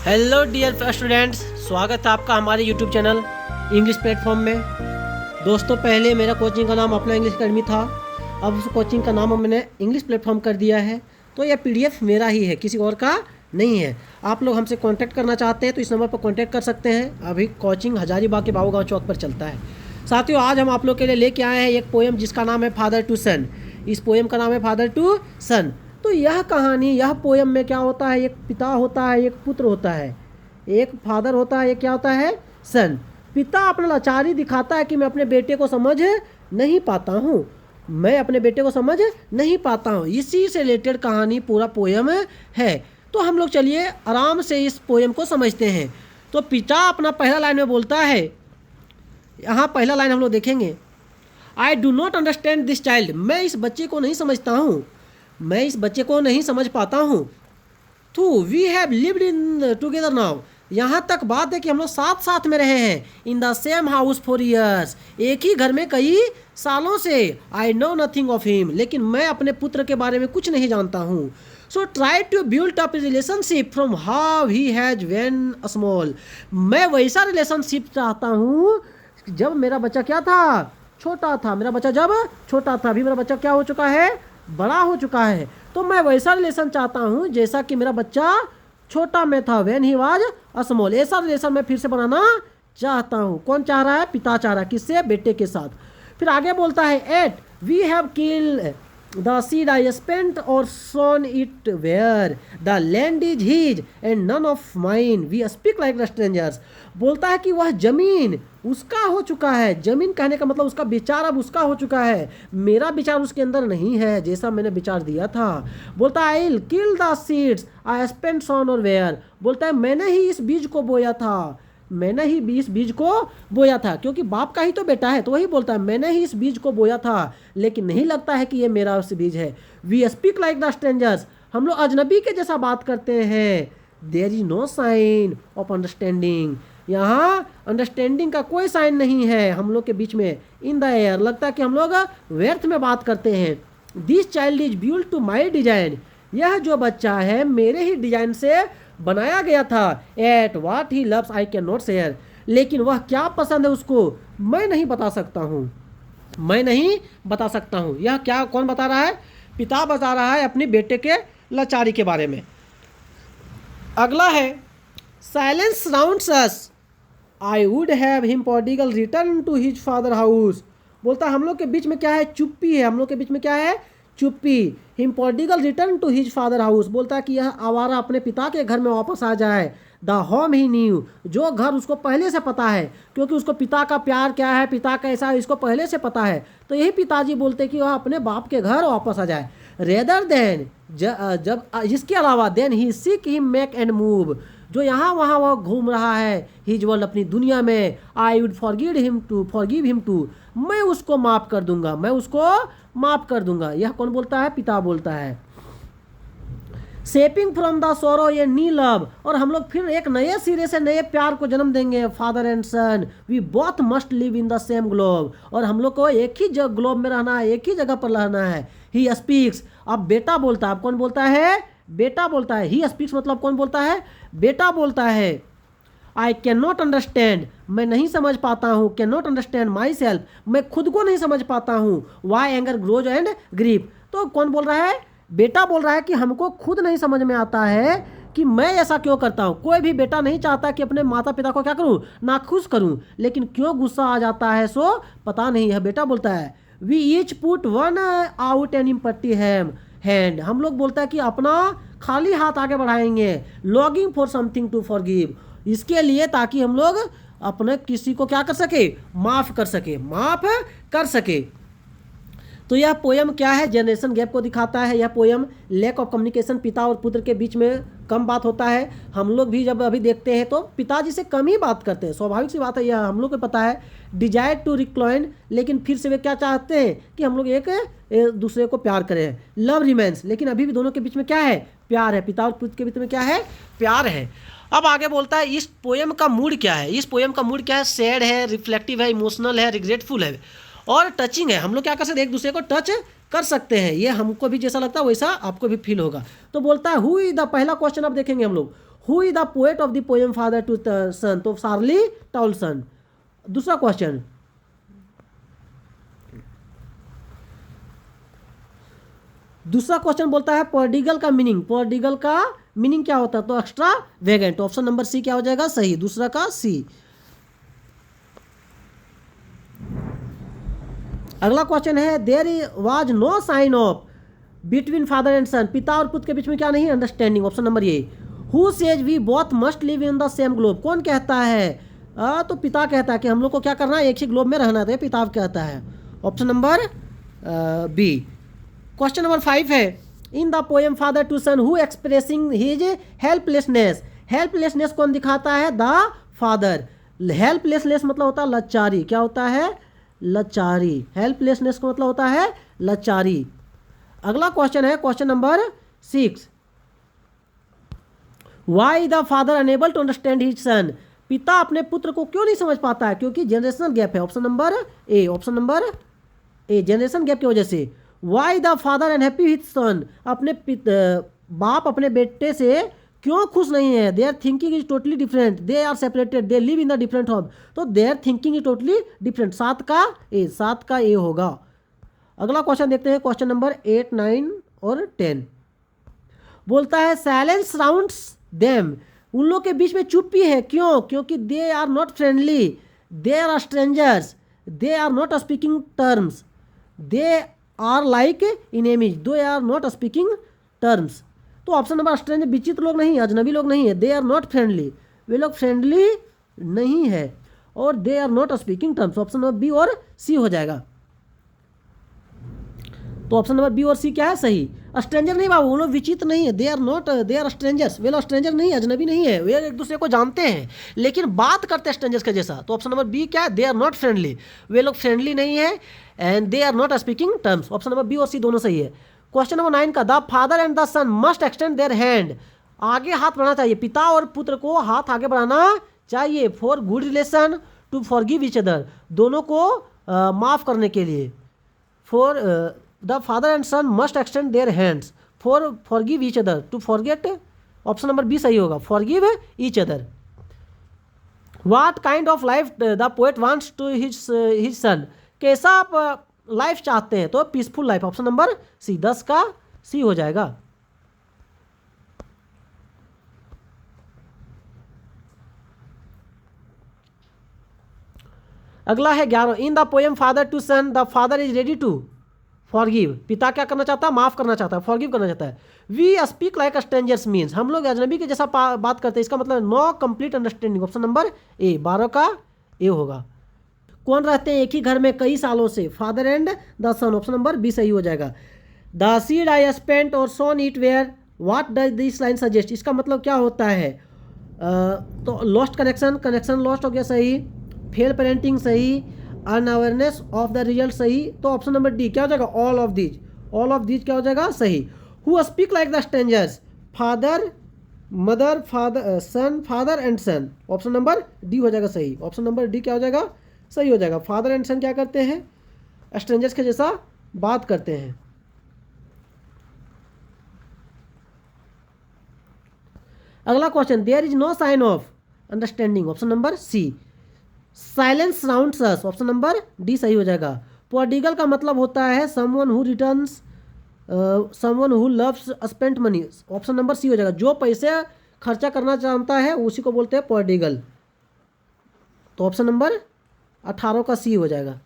Hello dear students, स्वागत है आपका हमारे यूट्यूब चैनल इंग्लिश प्लेटफॉर्म में। दोस्तों, पहले मेरा कोचिंग का नाम अपना इंग्लिश अकेडमी था। अब उस कोचिंग का नाम मैंने इंग्लिश प्लेटफॉर्म कर दिया है। तो यह पीडीएफ मेरा ही है, किसी और का नहीं है। आप लोग हमसे कांटेक्ट करना चाहते हैं तो इस नंबर पर कांटेक्ट कर सकते हैं। अभी कोचिंग हजारीबाग के बाबू गाँव चौक पर चलता है। साथियों, आज हम आप लोग के लिए लेके आए हैं एक पोएम जिसका नाम है फादर टू सन। इस पोएम का नाम है फादर टू सन। तो यह कहानी, यह पोएम में क्या होता है, एक पिता होता है, एक पुत्र होता है, एक फादर होता है, एक क्या होता है, सन। पिता अपना लाचारी दिखाता है कि मैं अपने बेटे को समझ नहीं पाता हूँ, मैं अपने बेटे को समझ नहीं पाता हूँ। इसी से रिलेटेड कहानी पूरा पोएम है। तो हम लोग चलिए आराम से इस पोएम को समझते हैं। तो पिता अपना पहला लाइन में बोलता है, यहाँ पहला लाइन हम लोग देखेंगे, I do not understand this child. मैं इस बच्चे को नहीं समझता हूँ, मैं इस बच्चे को नहीं समझ पाता हूँ। To we have lived in together now. यहाँ तक बात है कि हम लोग साथ साथ में रहे हैं। इन the same house for years, एक ही घर में कई सालों से। I know nothing of him, लेकिन मैं अपने पुत्र के बारे में कुछ नहीं जानता हूँ। So try to build up relationship from how he has when small. मैं वैसा रिलेशनशिप चाहता हूँ जब मेरा बच्चा क्या था, छोटा था। मेरा बच्चा जब छोटा था, अभी मेरा बच्चा क्या हो चुका है, बड़ा हो चुका है। तो मैं वैसा रिलेशन चाहता हूँ जैसा कि मेरा बच्चा छोटा में था, व्हेन ही वाज स्मॉल। ऐसा रिलेशन मैं फिर से बनाना चाहता हूँ। कौन चाह रहा है, पिता चाह रहा है। किससे, बेटे के साथ। फिर आगे बोलता है, at we have killed the seed I spent और sown it where the land is his and none of mine we speak like strangers. बोलता है कि वह जमीन उसका हो चुका है। जमीन कहने का मतलब उसका विचार अब उसका हो चुका है, मेरा विचार उसके अंदर नहीं है जैसा मैंने विचार दिया था। बोलता है, I will kill the seeds I spent sown और वेयर। बोलता है मैंने ही इस बीज को बोया था, मैंने ही इस बीज को बोया था, क्योंकि बाप का ही तो बेटा है। तो वही बोलता है मैंने ही इस बीज को बोया था, लेकिन नहीं लगता है कि ये मेरा उस बीज है। We speak like the strangers, हम लोग अजनबी के जैसा बात करते हैं। There is no sign of understanding, यहाँ अंडरस्टैंडिंग का कोई साइन नहीं है हम लोग के बीच में। इन द एयर, लगता है कि हम लोग व्यर्थ में बात करते हैं। This child is built to my design, यह जो बच्चा है मेरे ही डिजाइन से बनाया गया था। At what he loves I can not share, लेकिन वह क्या पसंद है उसको मैं नहीं बता सकता हूँ, मैं नहीं बता सकता हूँ। यह क्या, कौन बता रहा है, पिता बता रहा है अपने बेटे के लाचारी के बारे में। अगला है, silence rounds us I would have him prodigal return to his father house. बोलता है हम लोग के बीच में क्या है, चुप्पी है। हम लोग के बीच में क्या है, चुप्पी। Him prodigal return to his father house, बोलता है कि यह आवारा अपने पिता के घर में वापस आ जाए। द होम ही न्यू, जो घर उसको पहले से पता है, क्योंकि उसको पिता का प्यार क्या है, पिता कैसा है, इसको पहले से पता है। तो यही पिताजी बोलते कि वह अपने बाप के घर वापस आ जाए। रेदर देन, जब इसके अलावा, then he seek him make and move, जो यहाँ वहाँ वह घूम रहा है हिज वर्ल्ड, अपनी दुनिया में। I would forgive him too, मैं उसको माफ़ कर दूंगा, मैं उसको माफ़ कर दूंगा। यह कौन बोलता है, पिता बोलता है। सेपिंग फ्रॉम द सोरो ये नी लव, और हम लोग फिर एक नए सिरे से नए प्यार को जन्म देंगे। Father and son we both must live in the same globe, और हम लोग को एक ही ग्लोब में रहना है, एक ही जगह पर रहना है। ही स्पीक्स, अब बेटा बोलता है। अब कौन बोलता है, बेटा बोलता है। ही स्पीक्स मतलब कौन बोलता है, बेटा बोलता है। आई कैन नॉट अंडरस्टैंड, मैं नहीं समझ पाता हूँ। Can not understand myself, मैं खुद को नहीं समझ पाता हूँ। Why anger grows and grief, तो कौन बोल रहा है, बेटा बोल रहा है कि हमको खुद नहीं समझ में आता है कि मैं ऐसा क्यों करता हूँ। कोई भी बेटा नहीं चाहता कि अपने माता पिता को क्या करूँ, नाखुश करूँ, लेकिन क्यों गुस्सा आ जाता है सो पता नहीं है। बेटा बोलता है, we each put one out an empty hand, हम लोग बोलता है कि अपना खाली हाथ आगे बढ़ाएंगे। Longing for something to forgive, इसके लिए ताकि हम लोग अपने किसी को क्या कर सके, माफ़ कर सके, माफ़ कर सके। तो यह पोयम क्या है, जनरेशन गैप को दिखाता है। यह पोयम लैक ऑफ कम्युनिकेशन, पिता और पुत्र के बीच में कम बात होता है। हम लोग भी जब अभी देखते हैं तो पिताजी से कम ही बात करते हैं, स्वाभाविक सी बात है, यह हम लोग को पता है। डिजायर टू रिक्लाइन, लेकिन फिर से वे क्या चाहते हैं कि हम लोग एक दूसरे को प्यार करें। लव रिमेंस, लेकिन अभी भी दोनों के बीच में क्या है, प्यार है। पिता और पुत्र के बीच में क्या है, प्यार है। अब आगे बोलता है इस पोयम का मूड क्या है। इस पोयम का मूड क्या है, सैड है, रिफ्लेक्टिव है, इमोशनल है, रिग्रेटफुल है और टचिंग है। हम लोग क्या कर सकते हैं, एक दूसरे को टच कर सकते हैं। ये हमको भी जैसा लगता है वैसा आपको भी फील होगा। तो बोलता है हु इज द, पहला क्वेश्चन अब देखेंगे हम लोग, who is the poet of the poem father to son, तो चार्ली टॉलसन। दूसरा क्वेश्चन, बोलता है प्रोडिगल का मीनिंग, क्या होता है, तो एक्स्ट्रा वेगेंट। ऑप्शन नंबर सी क्या हो जाएगा सही, दूसरा का सी। अगला क्वेश्चन है there was no sign of between father and son, पिता और पुत्र के बीच में क्या नहीं, understanding. Option number A. Who says we both must live in the same globe, कौन कहता है, तो पिता कहता है कि हम लोग को क्या करना है, एक ही ग्लोब में रहना है, पिता कहता है। Option number B. Question number 5 है in the poem father to son who expressing his helplessness, helplessness कौन दिखाता है, द फादर। हेल्पलेसनेस मतलब होता है लाचारी, क्या होता है, लाचारी। हेल्पलेसनेस का मतलब होता है लाचारी। अगला क्वेश्चन है question number 6, why the father unable to understand his son, पिता अपने पुत्र को क्यों नहीं समझ पाता है, क्योंकि जनरेशनल गैप है। Option number A, generation gap की वजह से। Why the father unhappy with son, अपने बाप अपने बेटे से क्यों खुश नहीं है, their thinking is totally different, they are separated, they live in the different home, तो their thinking is totally different, 7 का ए होगा। अगला क्वेश्चन देखते हैं क्वेश्चन नंबर 8, 9 और 10। बोलता है साइलेंस सराउंड्स देम, उन लोग के बीच में चुप्पी है, क्यों, क्योंकि they are not friendly, they are strangers, they are not speaking terms, they are like enemies, they are not speaking terms. तो ऑप्शन नंबर स्ट्रेंजर, विचित्र लोग नहीं है, अजनबी लोग नहीं है, दे आर नॉट फ्रेंडली, वे लोग फ्रेंडली नहीं है, और they are not speaking terms. Option number B और सी हो जाएगा। तो ऑप्शन नंबर बी और सी क्या है सही। स्ट्रेंजर नहीं बाबू, वो लोग विचित्र नहीं है, दे आर स्ट्रेंजर्स, वे लोग स्ट्रेंजर नहीं है, अजनबी नहीं है, वे एक दूसरे को जानते हैं लेकिन बात करते हैं स्ट्रेंजर्स के जैसा। तो ऑप्शन नंबर बी क्या है, दे आर नॉट फ्रेंडली, वे लोग फ्रेंडली नहीं है, and they are not speaking terms. Option number B और सी दोनों सही है। क्वेश्चन नंबर 9 का, the father and the son must extend their hand, आगे हाथ बढ़ाना चाहिए, पिता और पुत्र को हाथ आगे बढ़ाना चाहिए, for good relation, to forgive each other, दोनों को माफ करने के लिए। For the father and son must extend their hands, for forgive each other, to forget, option number B सही होगा, forgive each other. What kind of life the poet wants to his son, कैसा आप life चाहते हैं, तो peaceful life. Option number C, 10 का C हो जाएगा। अगला है 11, इन the poem father to son the father is ready to forgive, पिता क्या करना चाहता है, माफ करना चाहता है, फॉरगिव करना चाहता है। We speak like strangers means, हम लोग अजनबी के जैसा बात करते हैं, इसका मतलब no complete understanding. Option number A, 12 का ए होगा। कौन रहते हैं एक ही घर में कई सालों से, father and the son, option number B सही हो जाएगा। द सीड आई स्पेंट और sown it where, what does this line suggest, इसका मतलब क्या होता है, तो लॉस्ट कनेक्शन लॉस्ट हो गया सही, फेल पेरेंटिंग सही, अनअवेयरनेस ऑफ द रिजल्ट सही, तो ऑप्शन नंबर डी क्या हो जाएगा, ऑल ऑफ दीज क्या हो जाएगा सही। Who speak like the strangers, father mother father and son, option number D हो जाएगा सही। ऑप्शन नंबर डी क्या हो जाएगा सही हो जाएगा। फादर एंड सन क्या करते हैं, स्ट्रेंजर्स के जैसा बात करते हैं। अगला question, there is no sign of understanding, option number C. Silence surrounds us, option number D सही हो जाएगा। प्रोडिगल का मतलब होता है someone who returns, someone who loves spent money, option number C हो जाएगा। जो पैसे खर्चा करना चाहता है उसी को बोलते हैं प्रोडिगल, तो ऑप्शन नंबर 18 का सी हो जाएगा।